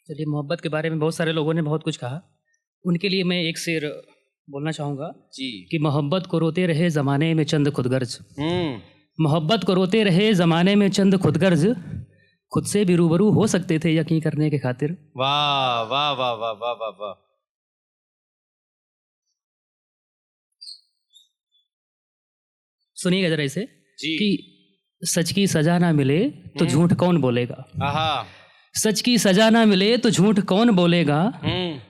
चलिए, मोहब्बत के बारे में बहुत सारे लोगों ने बहुत कुछ कहा। उनके लिए मैं एक शेर बोलना चाहूँगा जी। कि मोहब्बत को रोते रहे ज़माने में चंद खुदगर्ज। मोहब्बत को रोते रहे ज़माने में चंद खुदगर्ज, खुद से भी रूबरू हो सकते थे यकीन करने के खातिर। वाह वाह वाह वाह वाह वाह वाह। सुनिएगा जरा इसे जी। कि सच की सजा ना मिले तो झूठ कौन बोलेगा। आहा। सच की सजा ना मिले तो झूठ कौन बोलेगा,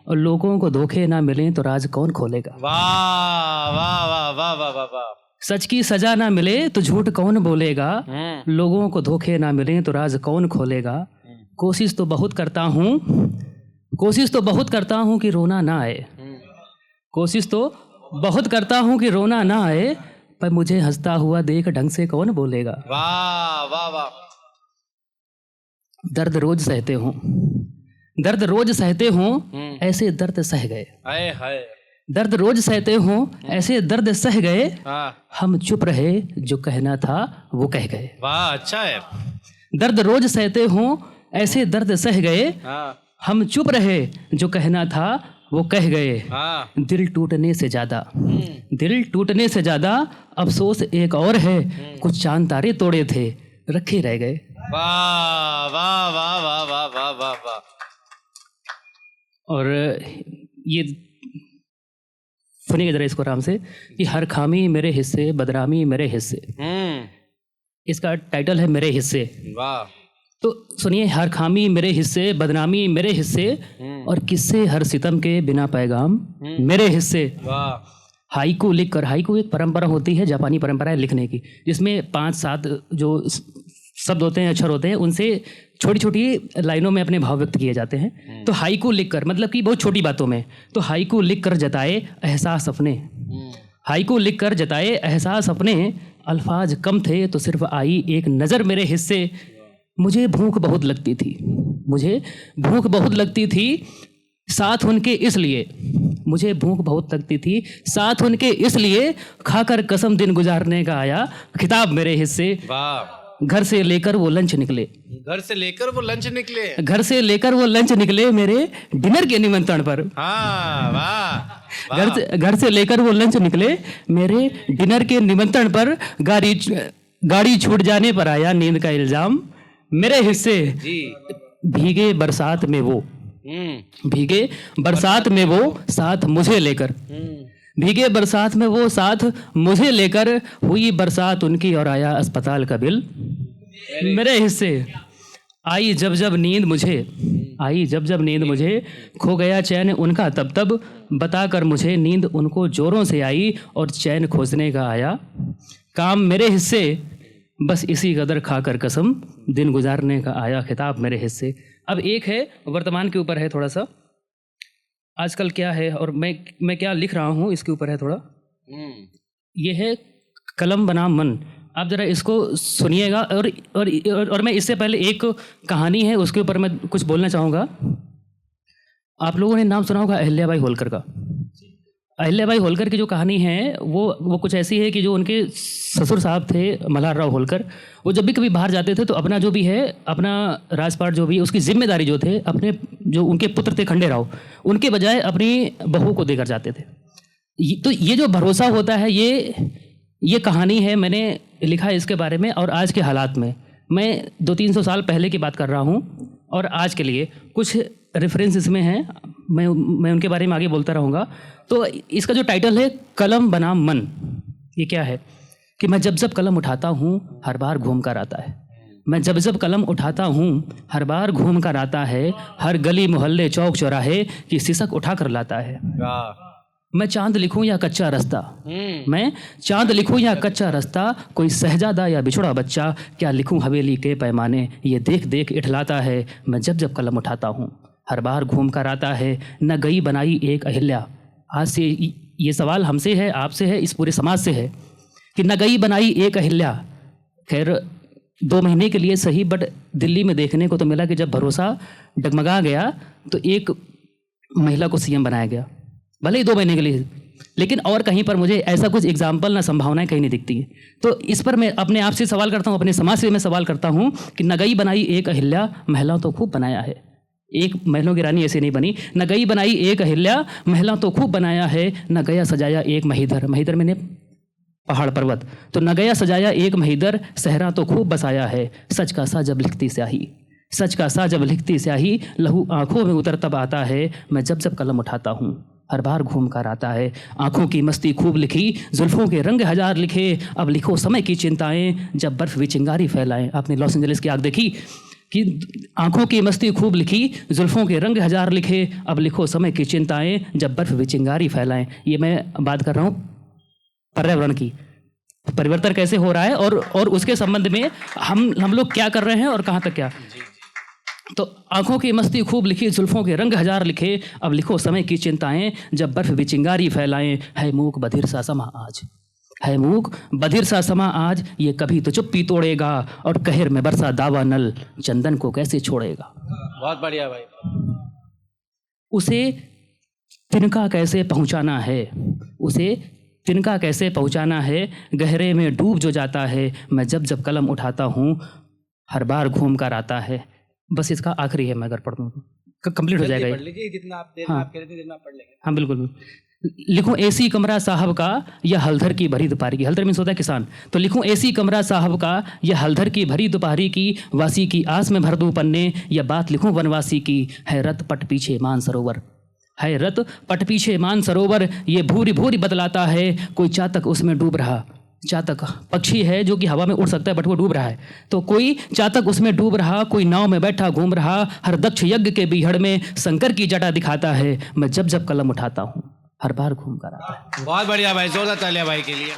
और लोगों को धोखे ना मिले तो राज कौन खोलेगा। वाह वाह वाह वाह वाह वाह वाह। सच की सजा ना मिले तो झूठ कौन बोलेगा, लोगों को धोखे ना मिले तो राज कौन खोलेगा। कोशिश तो बहुत करता हूँ, कोशिश तो बहुत करता हूँ कि रोना ना आए। कोशिश तो बहुत करता हूँ कि रोना ना आए, पर मुझे हंसता हुआ देख ढंग से कौन बोलेगा। वाह वाह वाह। दर्द रोज सहते हूँ, दर्द रोज सहते हूँ, ऐसे दर्द सह गए। हाय हाय। दर्द रोज सहते हूँ, ऐसे दर्द सह गए। हाँ। हम चुप रहे, जो कहना था वो कह गए। वाह, अच्छा है। दर्द रोज सहते हूँ, ऐसे दर्द सह गए। हाँ। हम चुप रहे, जो कहना था वो कह गए। हाँ। दिल टूटने से ज्यादा, दिल टूटने से ज्यादा अफसोस एक और है, कुछ चांद तारे तोड़े थे रखे रह गए। वाह वाह वाह वाह वाह वाह वाह वाह। और ये सुनिएगा जरा इसको आराम से कि हर खामी मेरे हिस्से, बदनामी मेरे हिस्से। इसका टाइटल है मेरे हिस्से। वाह। तो सुनिए, हर खामी मेरे हिस्से, बदनामी मेरे हिस्से, और किस्से हर सितम के बिना पैगाम मेरे हिस्से। वाह। हाइकू लिख कर, हाइकू एक परंपरा होती है, जापानी परंपरा है लिखने की, जिसमें 5-7 जो शब्द होते हैं, अक्षर होते हैं, उनसे छोटी छोटी लाइनों में अपने भाव व्यक्त किए जाते हैं। तो हाइकू लिख कर मतलब कि बहुत छोटी बातों में, तो हाइकू लिख कर जताए एहसास अपने, हाइकू लिख कर जताए एहसास अपने, अल्फाज कम थे तो सिर्फ आई एक नज़र मेरे हिस्से। मुझे भूख बहुत लगती थी, मुझे भूख बहुत लगती थी साथ उनके इसलिए, मुझे भूख बहुत लगती थी साथ उनके इसलिए, खाकर कसम दिन गुजारने का आया खिताब मेरे हिस्से। वाह। घर से लेकर वो लंच निकले, घर से लेकर वो लंच निकले, घर से लेकर वो लंच निकले मेरे डिनर के निमंत्रण पर। हाँ। वाह। घर से लेकर वो लंच निकले मेरे डिनर के निमंत्रण पर, गाड़ी छूट जाने पर आया नींद का इल्जाम मेरे हिस्से। जी। भीगे बरसात में वो, भीगे बरसात में वो साथ मुझे लेकर, भीगे बरसात में वो साथ मुझे लेकर, हुई बरसात उनकी और आया अस्पताल का बिल मेरे हिस्से। आई जब जब नींद मुझे, आई जब जब नींद मुझे, खो गया चैन उनका तब तब, बताकर मुझे नींद उनको जोरों से आई और चैन खोजने का आया काम मेरे हिस्से। बस इसी कदर खाकर कसम दिन गुजारने का आया खिताब मेरे हिस्से। अब एक है वर्तमान के ऊपर है, थोड़ा सा आजकल क्या है और मैं क्या लिख रहा हूँ इसके ऊपर है थोड़ा। ये है कलम बनाम मन। आप ज़रा इसको सुनिएगा। और मैं इससे पहले एक कहानी है उसके ऊपर मैं कुछ बोलना चाहूँगा। आप लोगों ने नाम सुना होगा अहिल्याबाई होलकर का। अहिल्याबाई होलकर की जो कहानी है वो कुछ ऐसी है कि जो उनके ससुर साहब थे मल्हारराव होलकर, वो जब भी कभी बाहर जाते थे तो अपना जो भी है, अपना राजपाट जो भी उसकी जिम्मेदारी जो थे, अपने जो उनके पुत्र थे खंडेराव, उनके बजाय अपनी बहू को देकर जाते थे। तो ये जो भरोसा होता है, ये कहानी है, मैंने लिखा है इसके बारे में। और आज के हालात में मैं 200-300 साल पहले की बात कर रहा हूँ और आज के लिए कुछ रेफरेंस इसमें हैं, मैं उनके बारे में आगे बोलता रहूँगा। तो इसका जो टाइटल है कलम बनाम मन, ये क्या है कि मैं जब जब कलम उठाता हूँ हर बार घूम कर आता है, मैं जब जब कलम उठाता हूँ हर बार घूम कर आता है, हर गली मोहल्ले चौक चौराहे की सिसक उठा कर लाता है। मैं चांद लिखूं या कच्चा रास्ता, मैं चांद लिखूं या कच्चा रास्ता, कोई शहजादा या बिछड़ा बच्चा, क्या लिखूं हवेली के पैमाने, ये देख देख इठलाता है। मैं जब जब कलम उठाता हूँ हर बार घूम कर आता है, न गई बनाई एक अहिल्या। आज से ये सवाल हमसे है, आपसे है, इस पूरे समाज से है कि न गई बनाई एक अहिल्या। खैर 2 महीने के लिए सही, बट दिल्ली में देखने को तो मिला कि जब भरोसा डगमगा गया तो एक महिला को सीएम बनाया गया, भले ही 2 महीने के लिए, लेकिन और कहीं पर मुझे ऐसा कुछ एग्जाम्पल ना संभावनाएं कहीं नहीं दिखती है। तो इस पर मैं अपने आप से सवाल करता हूँ, अपने समाज से मैं सवाल करता हूँ कि न गई बनाई एक अहिल्या, महिलाओं तो खूब बनाया है, एक महलों की रानी ऐसे नहीं बनी। न गई बनाई एक अहिल्या, महला तो खूब बनाया है, न गया सजाया एक महीधर। महीधर मैंने पहाड़ पर्वत, तो न गया सजाया एक महीधर, सहरा तो खूब बसाया है। सच का सा जब लिखती स्याही, सच का सा जब लिखती स्याही, लहू आंखों में उतर तब आता है, मैं जब जब कलम उठाता हूँ हर बार घूम कर आता है। आंखों की मस्ती खूब लिखी, जुल्फों के रंग हजार लिखे, अब लिखो समय की चिंताएं, जब बर्फ भी चिंगारी फैलाएं। आपने लॉस एंजलिस की आग देखी कि आंखों की मस्ती खूब लिखी, जुल्फों के रंग हजार लिखे, अब लिखो समय की चिंताएं, जब बर्फ भी चिंगारी फैलाएं। ये मैं बात कर रहा हूँ पर्यावरण की, परिवर्तन कैसे हो रहा है और उसके संबंध में हम लोग क्या कर रहे हैं और कहाँ तक क्या। तो आंखों की मस्ती खूब लिखी, जुल्फों के रंग हजार लिखे, अब लिखो समय की चिंताएं, जब बर्फ भी चिंगारी फैलाएं। है मूक बधिर सा समा आज, है मूक बधिर सा समा आज, ये कभी तो चुप्पी तोड़ेगा, और कहर में बरसा दावा नल, चंदन को कैसे छोड़ेगा। बहुत बढ़िया भाई। उसे तिनका कैसे पहुंचाना है, उसे तिनका कैसे पहुंचाना है, गहरे में डूब जो जाता है, मैं जब जब कलम उठाता हूँ हर बार घूम कर आता है। बस इसका आखिरी है, मैं अगर पढ़ दूँ तो कंप्लीट हो जाएगा ये। पढ़ लीजिए जितना आप देर में हाँ। आप कह रहे थे जितना आप पढ़ लेंगे। हाँ बिल्कुल। लिखूं एसी कमरा साहब का या हलधर की भरी दोपहरी की, हलधर मीन्स होता है किसान, तो लिखूं एसी कमरा साहब का या हलधर की भरी दोपहरी की, वासी की आस में भर दूं पन्ने, या बात लिखूं वनवासी की, है रत पट पीछे मान सरोवर, है रत पट पीछे मान सरोवर, ये भूरी भूरी बदलाता है, कोई चातक उसमें डूब रहा। चातक पक्षी है जो कि हवा में उड़ सकता है बट वो डूब रहा है, तो कोई चातक उसमें डूब रहा, कोई नाव में बैठा घूम रहा, हर दक्ष यज्ञ के बीहड़ में शंकर की जटा दिखाता है, मैं जब जब कलम उठाता हूँ हर बार घूम कर आता है। बहुत बढ़िया भाई, जोरदार तालियां भाई के लिए।